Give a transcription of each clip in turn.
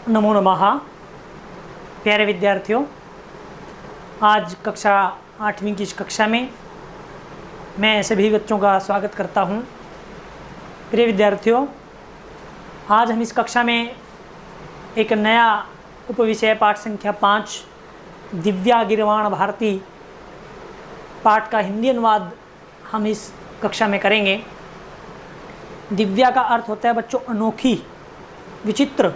नमो नमः। प्यारे विद्यार्थियों, आज कक्षा 8वीं की इस कक्षा में मैं सभी बच्चों का स्वागत करता हूं। प्रिय विद्यार्थियों, आज हम इस कक्षा में एक नया उपविषय पाठ संख्या 5 दिव्या गिरवाण भारती पाठ का हिंदी अनुवाद हम इस कक्षा में करेंगे। दिव्या का अर्थ होता है बच्चों अनोखी, विचित्र,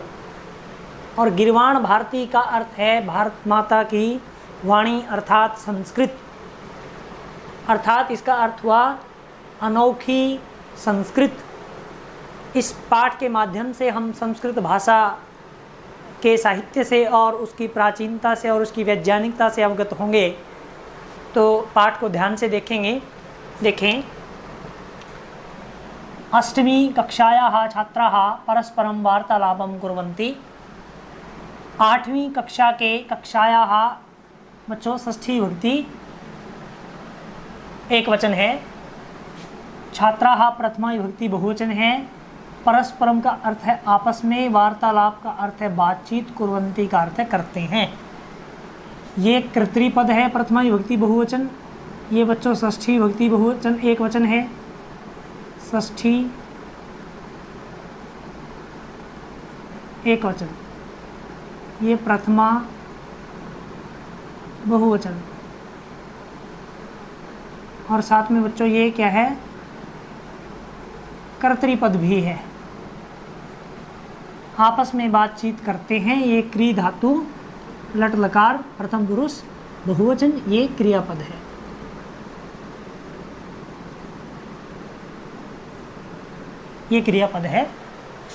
और गिरवाण भारती का अर्थ है भारत माता की वाणी अर्थात संस्कृत, अर्थात इसका अर्थ हुआ अनोखी संस्कृत। इस पाठ के माध्यम से हम संस्कृत भाषा के साहित्य से और उसकी प्राचीनता से और उसकी वैज्ञानिकता से अवगत होंगे। तो पाठ को ध्यान से देखें। अष्टमी कक्षायाः छात्राः परस्परं वार्तालापं कुर्वन्ति। 8वीं कक्षा के कक्षायाः बच्चों षष्ठी विभक्ति एक वचन है, छात्राः प्रथमा विभक्ति बहुवचन है, परस्परम का अर्थ है आपस में, वार्तालाप का अर्थ है बातचीत, कुर्वन्ति का अर्थ है करते हैं। ये कर्तृपद है प्रथमा विभक्ति बहुवचन। ये बच्चों षष्ठी विभक्ति बहुवचन एक वचन है, षष्ठी एक वचन। ये प्रथमा बहुवचन, और साथ में बच्चों ये क्या है, कर्तृपद भी है। आपस में बातचीत करते हैं। ये क्री धातु लट लकार प्रथम पुरुष बहुवचन, ये क्रियापद है। ये क्रियापद है,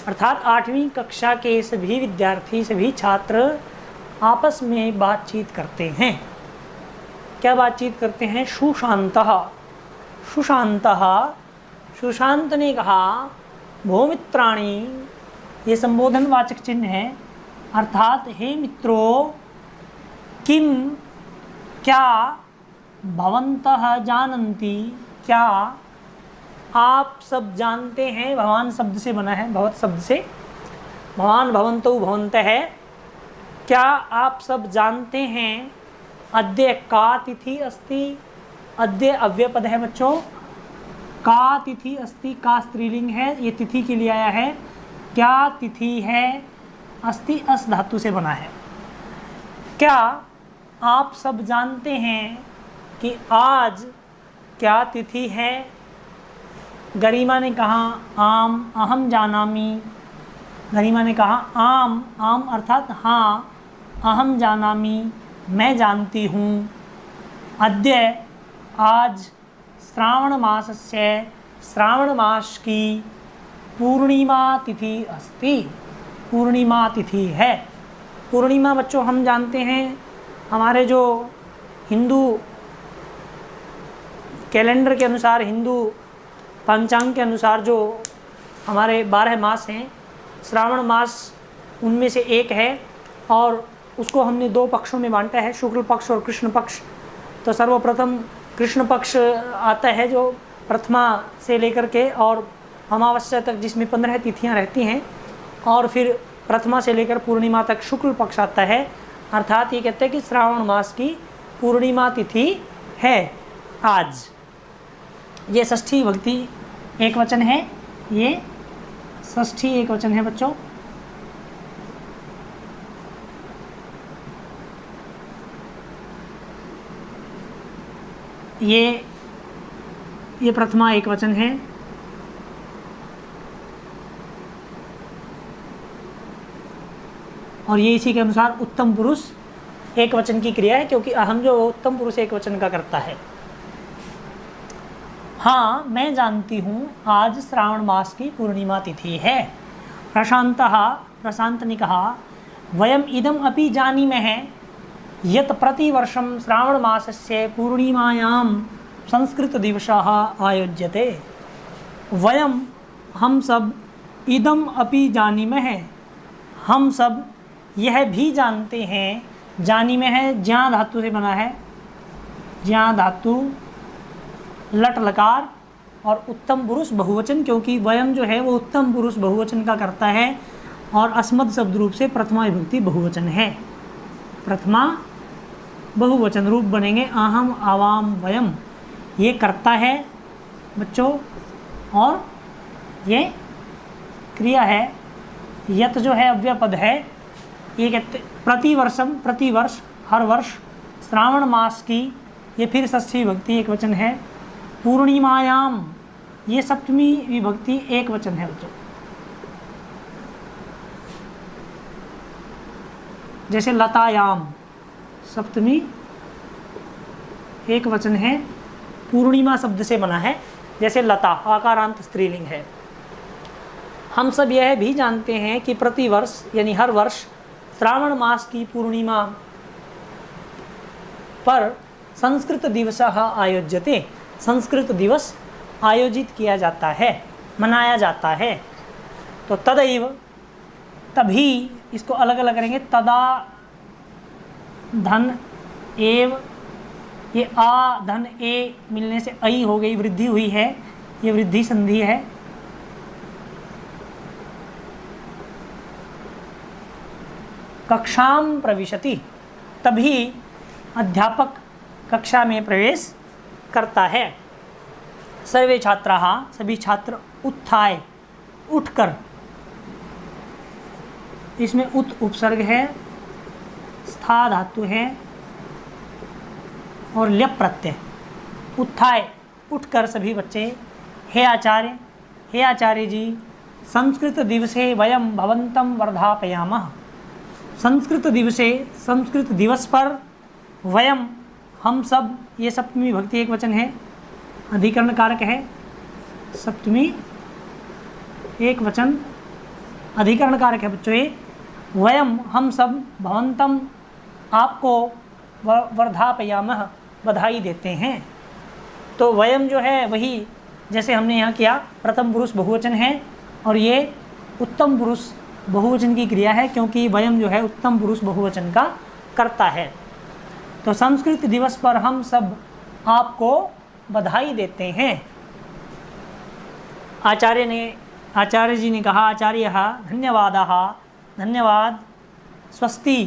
अर्थात 8वीं कक्षा के सभी विद्यार्थी, सभी छात्र आपस में बातचीत करते हैं। क्या बातचीत करते हैं? सुशांतः, सुशांतः, सुशांत ने कहा भौमित्राणि, ये संबोधनवाचक चिन्ह है, अर्थात हे मित्रों, किम क्या, भवन्तः जानन्ति, क्या आप सब जानते हैं। भवान शब्द से बना है, भवत शब्द से, भवान भवन्तौ भवन्तः है। क्या आप सब जानते हैं अद्य का तिथि अस्ति। अद्य अव्यय पद है बच्चों, का तिथि अस्ति, का स्त्रीलिंग है, ये तिथि के लिए आया है। क्या तिथि है, अस्ति अस धातु से बना है। क्या आप सब जानते हैं कि आज क्या तिथि है। गरिमा ने कहा आम, अहम जानामि। गरिमा ने कहा आम, आम अर्थात हाँ, अहम जानामि, मैं जानती हूँ। अद्य आज, श्रावण मासस्य, श्रावण मास की पूर्णिमा तिथि अस्ति, पूर्णिमा तिथि है। पूर्णिमा बच्चों हम जानते हैं, हमारे जो हिंदू कैलेंडर के अनुसार, हिंदू पंचांग के अनुसार जो हमारे 12 मास हैं, श्रावण मास उनमें से एक है, और उसको हमने 2 पक्षों में बांटा है, शुक्ल पक्ष और कृष्ण पक्ष। तो सर्वप्रथम कृष्ण पक्ष आता है जो प्रथमा से लेकर के और अमावस्या तक, जिसमें 15 तिथियां रहती हैं, और फिर प्रथमा से लेकर पूर्णिमा तक शुक्ल पक्ष आता है। अर्थात ये कहते हैं कि श्रावण मास की पूर्णिमा तिथि है आज। ये षष्ठी विभक्ति एक वचन है, ये षष्ठी एक वचन है बच्चों। ये प्रथमा एक वचन है। और ये इसी के अनुसार उत्तम पुरुष एक वचन की क्रिया है, क्योंकि अहम जो उत्तम पुरुष एक वचन का करता है। हाँ, मैं जानती हूँ आज श्रावण मास की पूर्णिमा तिथि है। प्रशांतः, प्रशांत ने कहा वयम इदम अपि जानीमः यत् प्रतिवर्षं श्रावण मासस्य पूर्णिमायां संस्कृत दिवसः आयोज्यते। वयम हम सब, इदम अपि जानीमः हम सब, यह भी जानते हैं। जानीमः ज्ञा धातु से बना है, ज्ञा धातु लट लकार और उत्तम पुरुष बहुवचन, क्योंकि वयम जो है वो उत्तम पुरुष बहुवचन का करता है। और अस्मद शब्द रूप से प्रथमा विभक्ति बहुवचन है। प्रथमा बहुवचन रूप बनेंगे अहम, आवाम, वयम। ये कर्ता है बच्चों और ये क्रिया है। यत जो है अव्यय पद है। ये कहते प्रतिवर्षम, प्रतिवर्ष, हर वर्ष। श्रावण मास की, ये फिर षष्ठी विभक्ति एक वचन है। पूर्णिमायाम, ये सप्तमी विभक्ति एक वचन है बच्चों। जैसे लतायाम सप्तमी एक वचन है, पूर्णिमा शब्द से बना है। जैसे लता आकारांत स्त्रीलिंग है। हम सब यह भी जानते हैं कि प्रतिवर्ष यानी हर वर्ष श्रावण मास की पूर्णिमा पर संस्कृत दिवस आयोज्यते, संस्कृत दिवस आयोजित किया जाता है, मनाया जाता है। तो तदैव, तभी, इसको अलग अलग करेंगे। तदा धन एव, ये आ धन ए मिलने से ऐ हो गई, वृद्धि हुई है, ये वृद्धि संधि है। कक्षाम प्रविशति, तभी अध्यापक कक्षा में प्रवेश करता है। सर्वे छात्राः, सभी छात्र, उत्थाय, उठकर, इसमें उत उपसर्ग है, स्था धातु है और ल्यप प्रत्यय। उत्थाय, उठकर सभी बच्चे। हे आचार्य, हे आचार्य जी, संस्कृत दिवसे वयम भवन्तं वर्धापयामः। संस्कृत दिवसे, संस्कृत दिवस पर, वयम, हम सब, ये सप्तमी विभक्ति एक वचन है, अधिकरण कारक है। सप्तमी एक वचन अधिकरण कारक है बच्चों ये। वयम, हम सब, भवन्तम, आपको, वर्धापयामः, बधाई देते हैं। तो वयम जो है वही जैसे हमने यहाँ किया, प्रथम पुरुष बहुवचन है और ये उत्तम पुरुष बहुवचन की क्रिया है, क्योंकि वयम जो है उत्तम पुरुष बहुवचन का कर्ता है। तो संस्कृत दिवस पर हम सब आपको बधाई देते हैं। आचार्य जी ने कहा, आचार्य धन्यवादाः, धन्यवाद, स्वस्ति,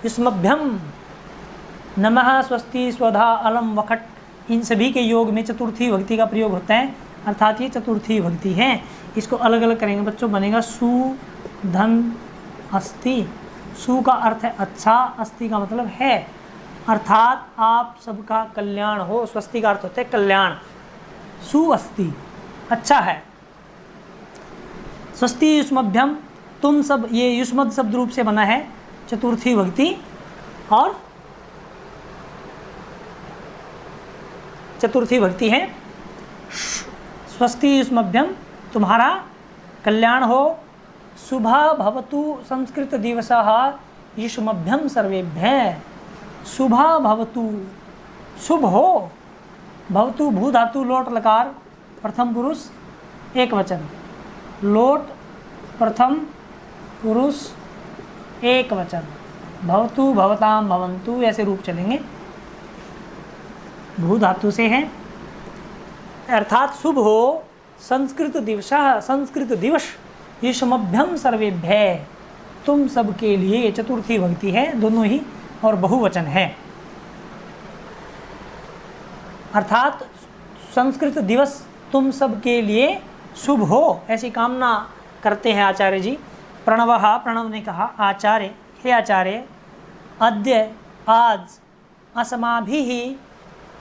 युष्मभ्यम, नमः, स्वस्ति, स्वधा, अलम, वखट, इन सभी के योग में चतुर्थी विभक्ति का प्रयोग होता है, अर्थात ये चतुर्थी विभक्ति है। इसको अलग अलग करेंगे बच्चों, बनेगा सु, धन, अस्ति। सु का अर्थ है अच्छा, अस्ति का मतलब है, अर्थात आप सबका कल्याण हो। स्वस्ति का अर्थ होता है कल्याण। सु अस्ति, अच्छा है। स्वस्ति युष्मभ्यम, तुम सब, ये युष्मद शब्द रूप से बना है, चतुर्थी विभक्ति और चतुर्थी विभक्ति है। स्वस्ति युष्मभ्यम, तुम्हारा कल्याण हो। शुभा भवतु संस्कृत दिवसः युष्मभ्यम सर्वेभ्यः। शुभा भवतु, शुभ हो। भवतु भू धातु लोट लकार, प्रथम पुरुष एक वचन। लोट प्रथम पुरुष एक वचन। भवतु, भवताम, भवन्तु, ऐसे रूप चलेंगे। भू धातु से है, अर्थात शुभ हो। संस्कृत दिवस, संस्कृत दिवस, युष्मभ्यम सर्वेभ्यः, तुम सब के लिए। चतुर्थी विभक्ति है दोनों ही और बहुवचन है, अर्थात संस्कृत दिवस तुम सब के लिए शुभ हो, ऐसी कामना करते हैं आचार्य जी। प्रणवः, प्रणव ने कहा, आचार्य, हे आचार्य, अद्य, आज, अस्माभिः,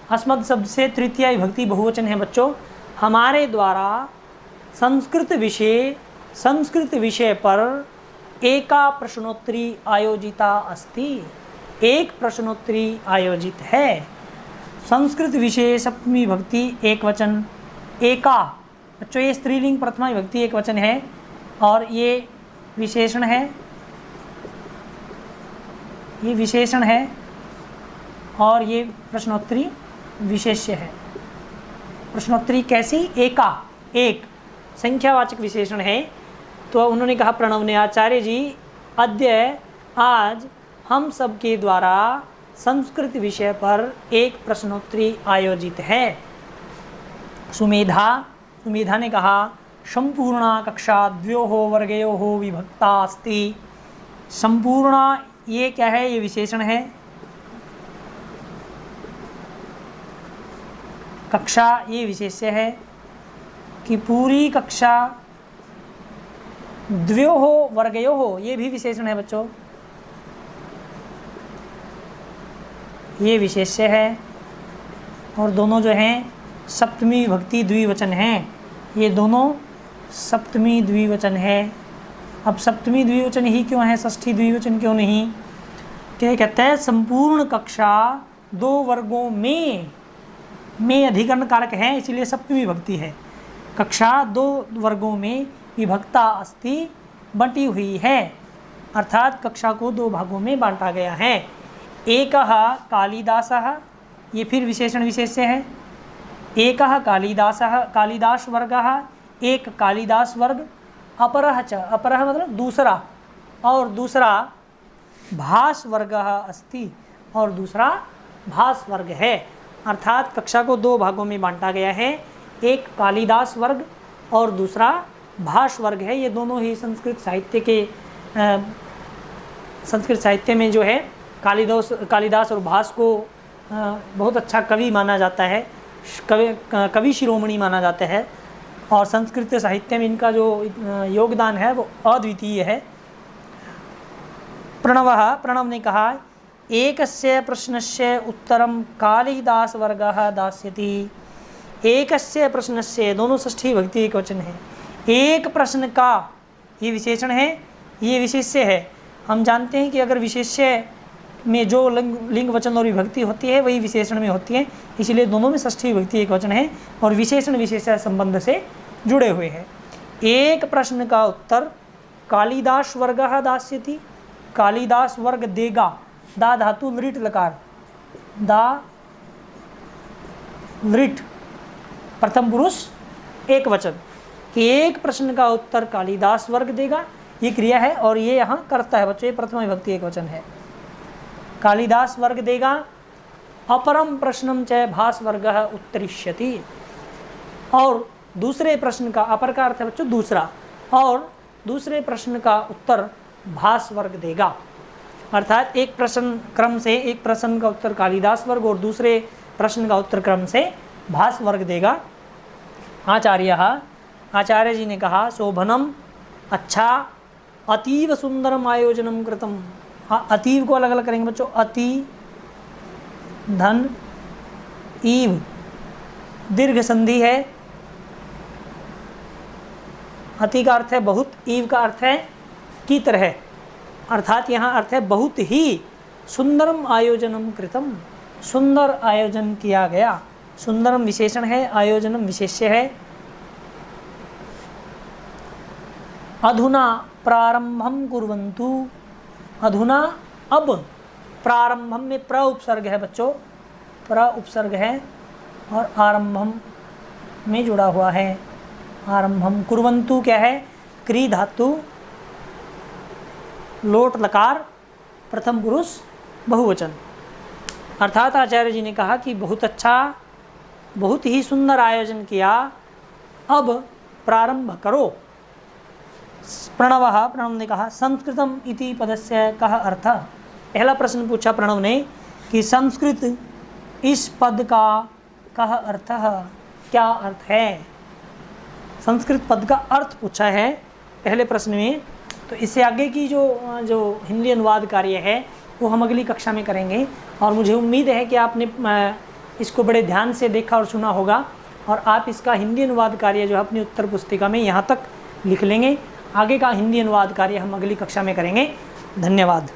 अस्मद शब्द से तृतीया विभक्ति बहुवचन है बच्चों, हमारे द्वारा संस्कृत विषय पर एका प्रश्नोत्तरी आयोजिता अस्ति, एक प्रश्नोत्तरी आयोजित है। संस्कृत विषय सप्तमी विभक्ति एक वचन, एका बच्चों ये स्त्रीलिंग प्रथमा विभक्ति एक वचन है और ये विशेषण है, ये विशेषण है और ये प्रश्नोत्तरी विशेष्य है। प्रश्नोत्तरी कैसी? एका, एक संख्यावाचक विशेषण है। तो उन्होंने कहा प्रणव ने, आचार्य जी, अद्य, आज हम सब के द्वारा संस्कृत विषय पर एक प्रश्नोत्तरी आयोजित है। सुमेधा ने कहा, संपूर्णा कक्षा द्वयोः वर्गयोः विभक्ता अस्ति। संपूर्णा ये क्या है, ये विशेषण है। कक्षा ये विशेष्य है कि पूरी कक्षा, द्वयोः वर्गयोः ये भी विशेषण है बच्चों, ये विशेष्य है। और दोनों जो हैं सप्तमी विभक्ति द्विवचन हैं, ये दोनों सप्तमी द्विवचन है। अब सप्तमी द्विवचन ही क्यों है, षष्ठी द्विवचन क्यों नहीं? क्या कहते हैं, संपूर्ण कक्षा दो वर्गों में अधिकरण कारक है, इसलिए सप्तमी विभक्ति है। कक्षा दो वर्गों में विभक्ता अस्ति, बंटी हुई है, अर्थात कक्षा को दो भागों में बांटा गया है। एकः कालिदासः, ये फिर विशेषण विशेष्य है। एकः कालिदासः, कालिदास वर्गः, एक कालिदास वर्ग। अपरः च, अपरः मतलब दूसरा, और दूसरा भास वर्गः अस्ति, और दूसरा भास वर्ग है। अर्थात कक्षा को दो भागों में बांटा गया है, एक कालिदास वर्ग और दूसरा भास वर्ग है। ये दोनों ही संस्कृत साहित्य में जो है कालिदास और भास को बहुत अच्छा कवि माना जाता है, कवि शिरोमणि माना जाता है, और संस्कृत साहित्य में इनका जो योगदान है वो अद्वितीय है। प्रणव ने कहा, एकस्य प्रश्नस्य उत्तरं कालिदास वर्गः दास्यति। एकस्य प्रश्नस्य, दोनों षष्ठी विभक्ति एक वचन है। एक प्रश्न का, ये विशेषण है, ये विशेष्य है। हम जानते हैं कि अगर विशेष्य में जो लिंग वचन और विभक्ति होती है वही विशेषण में होती है, इसलिए दोनों में षष्ठी विभक्ति एक वचन है और विशेषण विशेष्य संबंध से जुड़े हुए हैं। एक प्रश्न का उत्तर कालिदास वर्गः दास्यति, कालिदास वर्ग देगा। दा धातु लृट लकार, दा लृट प्रथम पुरुष एक वचन, कि एक प्रश्न का उत्तर कालिदास वर्ग देगा, ये क्रिया है और ये यहाँ करता है बच्चों, ये प्रथम विभक्ति एक वचन है। कालिदास वर्ग देगा। अपरम प्रश्नम च भास वर्गः उत्तरिष्यति, और दूसरे प्रश्न का, अपर का अर्थ है बच्चों दूसरा, और दूसरे प्रश्न का उत्तर भास वर्ग देगा। अर्थात एक प्रश्न क्रम से, एक प्रश्न का उत्तर कालिदास वर्ग और दूसरे प्रश्न का उत्तर क्रम से भास वर्ग देगा। आचार्य जी ने कहा, शोभनम, अच्छा, अतीव सुंदरम आयोजनम कृतम। अतीव को अलग अलग करेंगे बच्चों, अति धन ईव, दीर्घ संधि है। अति का अर्थ है बहुत, ईव का अर्थ है की तरह, अर्थात यहाँ अर्थ है बहुत ही। सुंदरम आयोजनम कृतम, सुंदर आयोजन किया गया। सुंदरम विशेषण है, आयोजनम विशेष्य है। अधुना प्रारंभम कुर्वन्तु, अधुना अब, प्रारंभम में प्र उपसर्ग है बच्चों, प्र उपसर्ग है और आरंभम में जुड़ा हुआ है। आरंभम, कुर्वन्तु क्या है, क्री धातु लोट लकार प्रथम पुरुष बहुवचन। अर्थात आचार्य जी ने कहा कि बहुत अच्छा, बहुत ही सुंदर आयोजन किया, अब प्रारंभ करो। प्रणव ने कहा, संस्कृतम इति पदस्य कः अर्थः। पहला प्रश्न पूछा प्रणव ने कि संस्कृत इस पद का कः अर्थः, क्या अर्थ है। संस्कृत पद का अर्थ पूछा है पहले प्रश्न में। तो इससे आगे की जो हिंदी अनुवाद कार्य है वो हम अगली कक्षा में करेंगे, और मुझे उम्मीद है कि आपने इसको बड़े ध्यान से देखा और सुना होगा, और आप इसका हिंदी अनुवाद कार्य जो है अपनी उत्तर पुस्तिका में यहाँ तक लिख लेंगे। आगे का हिंदी अनुवाद कार्य हम अगली कक्षा में करेंगे। धन्यवाद।